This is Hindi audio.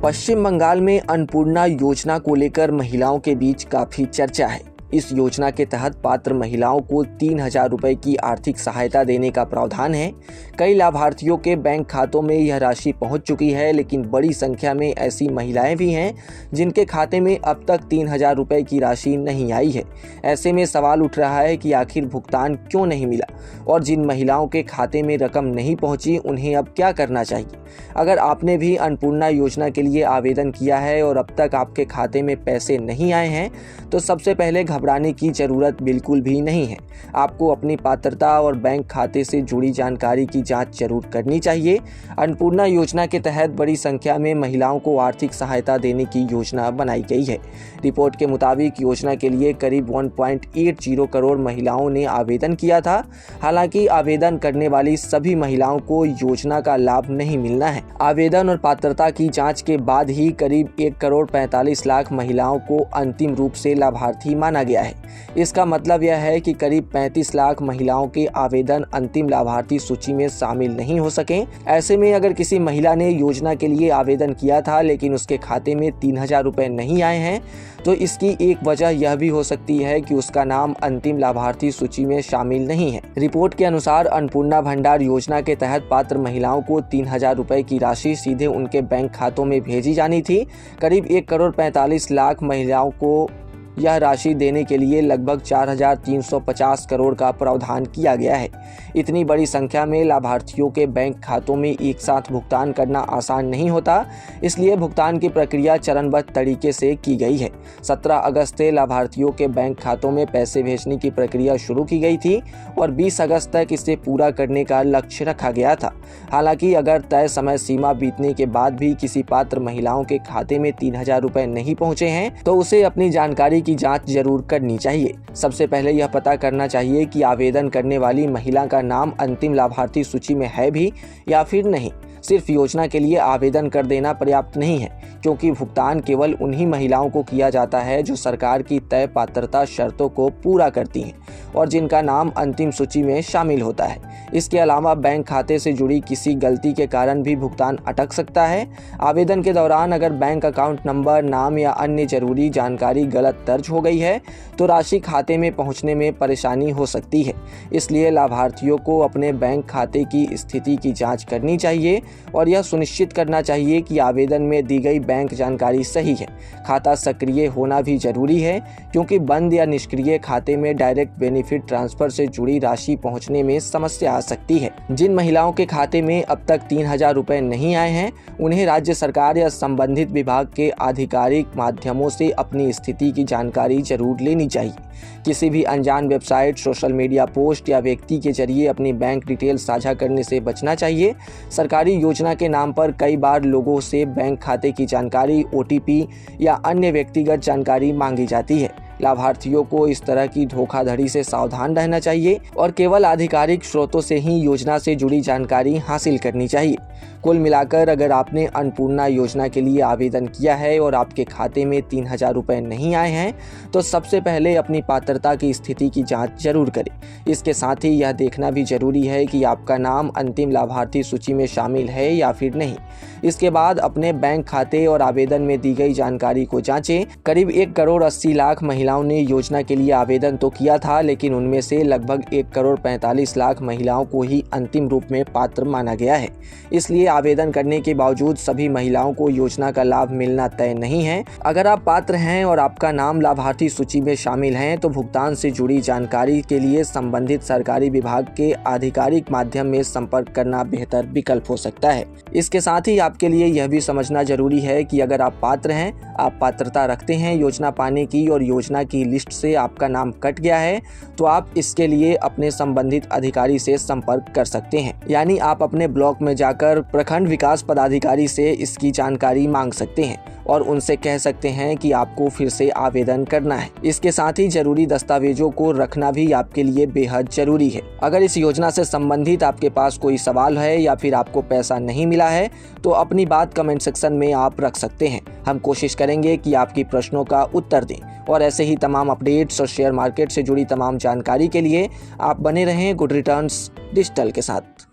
पश्चिम बंगाल में अन्नपूर्णा योजना को लेकर महिलाओं के बीच काफी चर्चा है। इस योजना के तहत पात्र महिलाओं को 3,000 रुपए की आर्थिक सहायता देने का प्रावधान है। कई लाभार्थियों के बैंक खातों में यह राशि पहुंच चुकी है, लेकिन बड़ी संख्या में ऐसी महिलाएं भी हैं जिनके खाते में अब तक 3,000 रुपए की राशि नहीं आई है। ऐसे में सवाल उठ रहा है कि आखिर भुगतान क्यों नहीं मिला और जिन महिलाओं के खाते में रकम नहीं पहुंची उन्हें अब क्या करना चाहिए। अगर आपने भी अन्नपूर्णा योजना के लिए आवेदन किया है और अब तक आपके खाते में पैसे नहीं आए हैं, तो सबसे पहले घबराने की जरूरत बिल्कुल भी नहीं है। आपको अपनी पात्रता और बैंक खाते से जुड़ी जानकारी की जांच जरूर करनी चाहिए। अन्नपूर्णा योजना के तहत बड़ी संख्या में महिलाओं को आर्थिक सहायता देने की योजना बनाई गई है। रिपोर्ट के मुताबिक योजना के लिए करीब 1.80 करोड़ महिलाओं ने आवेदन किया था। हालांकि आवेदन करने वाली सभी महिलाओं को योजना का लाभ नहीं मिलना है। आवेदन और पात्रता की जांच के बाद ही करीब 1,45,00,000 महिलाओं को अंतिम रूप से लाभार्थी माना गया है। इसका मतलब यह है कि करीब 35 लाख महिलाओं के आवेदन अंतिम लाभार्थी सूची में शामिल नहीं हो सके। ऐसे में अगर किसी महिला ने योजना के लिए आवेदन किया था लेकिन उसके खाते में 3,000 रुपए नहीं आए हैं, तो इसकी एक वजह यह भी हो सकती है कि उसका नाम अंतिम लाभार्थी सूची में शामिल नहीं है। रिपोर्ट के अनुसार अन्नपूर्णा भंडार योजना के तहत पात्र महिलाओं को 3,000 रुपए की राशि सीधे उनके बैंक खातों में भेजी जानी थी। करीब 1,45,00,000 महिलाओं को यह राशि देने के लिए लगभग 4,350 करोड़ का प्रावधान किया गया है। इतनी बड़ी संख्या में लाभार्थियों के बैंक खातों में एक साथ भुगतान करना आसान नहीं होता, इसलिए भुगतान की प्रक्रिया चरणबद्ध तरीके से की गई है। 17 अगस्त से लाभार्थियों के बैंक खातों में पैसे भेजने की प्रक्रिया शुरू की गई थी और 20 अगस्त तक इसे पूरा करने का लक्ष्य रखा गया था। हालांकि अगर तय समय सीमा बीतने के बाद भी किसी पात्र महिलाओं के खाते में 3,000 रुपए नहीं पहुंचे हैं, तो उसे अपनी जानकारी की जांच जरूर करनी चाहिए। सबसे पहले यह पता करना चाहिए कि आवेदन करने वाली महिला का नाम अंतिम लाभार्थी सूची में है भी या फिर नहीं। सिर्फ योजना के लिए आवेदन कर देना पर्याप्त नहीं है, क्योंकि भुगतान केवल उन्हीं महिलाओं को किया जाता है जो सरकार की तय पात्रता शर्तों को पूरा करती हैं और जिनका नाम अंतिम सूची में शामिल होता है। इसके अलावा बैंक खाते से जुड़ी किसी गलती के कारण भी भुगतान अटक सकता है। आवेदन के दौरान अगर बैंक अकाउंट नंबर, नाम या अन्य जरूरी जानकारी गलत दर्ज हो गई है, तो राशि खाते में पहुंचने में परेशानी हो सकती है। इसलिए लाभार्थियों को अपने बैंक खाते की स्थिति की जांच करनी चाहिए और यह सुनिश्चित करना चाहिए कि आवेदन में दी गई बैंक जानकारी सही है। खाता सक्रिय होना भी जरूरी है, क्योंकि बंद या निष्क्रिय खाते में डायरेक्ट बेनिफिट ट्रांसफर से जुड़ी राशि पहुंचने में समस्या आ सकती है। जिन महिलाओं के खाते में अब तक 3,000 रुपए नहीं आए हैं, उन्हें राज्य सरकार या संबंधित विभाग के आधिकारिक माध्यमों से अपनी स्थिति की जानकारी जरूर लेनी चाहिए। किसी भी अनजान वेबसाइट, सोशल मीडिया पोस्ट या व्यक्ति के जरिए अपनी बैंक डिटेल साझा करने से बचना चाहिए। सरकारी योजना के नाम पर कई बार लोगों से बैंक खाते की जानकारी, OTP या अन्य व्यक्तिगत जानकारी मांगी जाती है। लाभार्थियों को इस तरह की धोखाधड़ी से सावधान रहना चाहिए और केवल आधिकारिक स्रोतों से ही योजना से जुड़ी जानकारी हासिल करनी चाहिए। कुल मिलाकर अगर आपने अन्नपूर्णा योजना के लिए आवेदन किया है और आपके खाते में 3,000 रुपए नहीं आए हैं, तो सबसे पहले अपनी पात्रता की स्थिति की जांच जरूर करें। इसके साथ ही यह देखना भी जरूरी है कि आपका नाम अंतिम लाभार्थी सूची में शामिल है या फिर नहीं। इसके बाद अपने बैंक खाते और आवेदन में दी गई जानकारी को जांचें। करीब 1,80,00,000 महिलाओं ने योजना के लिए आवेदन तो किया था, लेकिन उनमें से लगभग 1,45,00,000 महिलाओं को ही अंतिम रूप में पात्र माना गया है। इसलिए आवेदन करने के बावजूद सभी महिलाओं को योजना का लाभ मिलना तय नहीं है। अगर आप पात्र हैं और आपका नाम लाभार्थी सूची में शामिल है, तो भुगतान से जुड़ी जानकारी के लिए संबंधित सरकारी विभाग के आधिकारिक माध्यम में संपर्क करना बेहतर विकल्प हो सकता है। इसके साथ ही आपके लिए यह भी समझना जरूरी है कि अगर आप पात्र हैं, आप पात्रता रखते हैं योजना पाने की और योजना की लिस्ट से आपका नाम कट गया है, तो आप इसके लिए अपने संबंधित अधिकारी से संपर्क कर सकते हैं। यानी आप अपने ब्लॉक में जाकर प्रखंड विकास पदाधिकारी से इसकी जानकारी मांग सकते हैं और उनसे कह सकते हैं कि आपको फिर से आवेदन करना है। इसके साथ ही जरूरी दस्तावेजों को रखना भी आपके लिए बेहद जरूरी है। अगर इस योजना से संबंधित आपके पास कोई सवाल है या फिर आपको पैसा नहीं मिला है, तो अपनी बात कमेंट सेक्शन में आप रख सकते हैं। हम कोशिश करेंगे कि आपकी प्रश्नों का उत्तर दें और ऐसे ही तमाम अपडेट्स और शेयर मार्केट से जुड़ी तमाम जानकारी के लिए आप बने रहें गुड रिटर्न्स डिजिटल के साथ।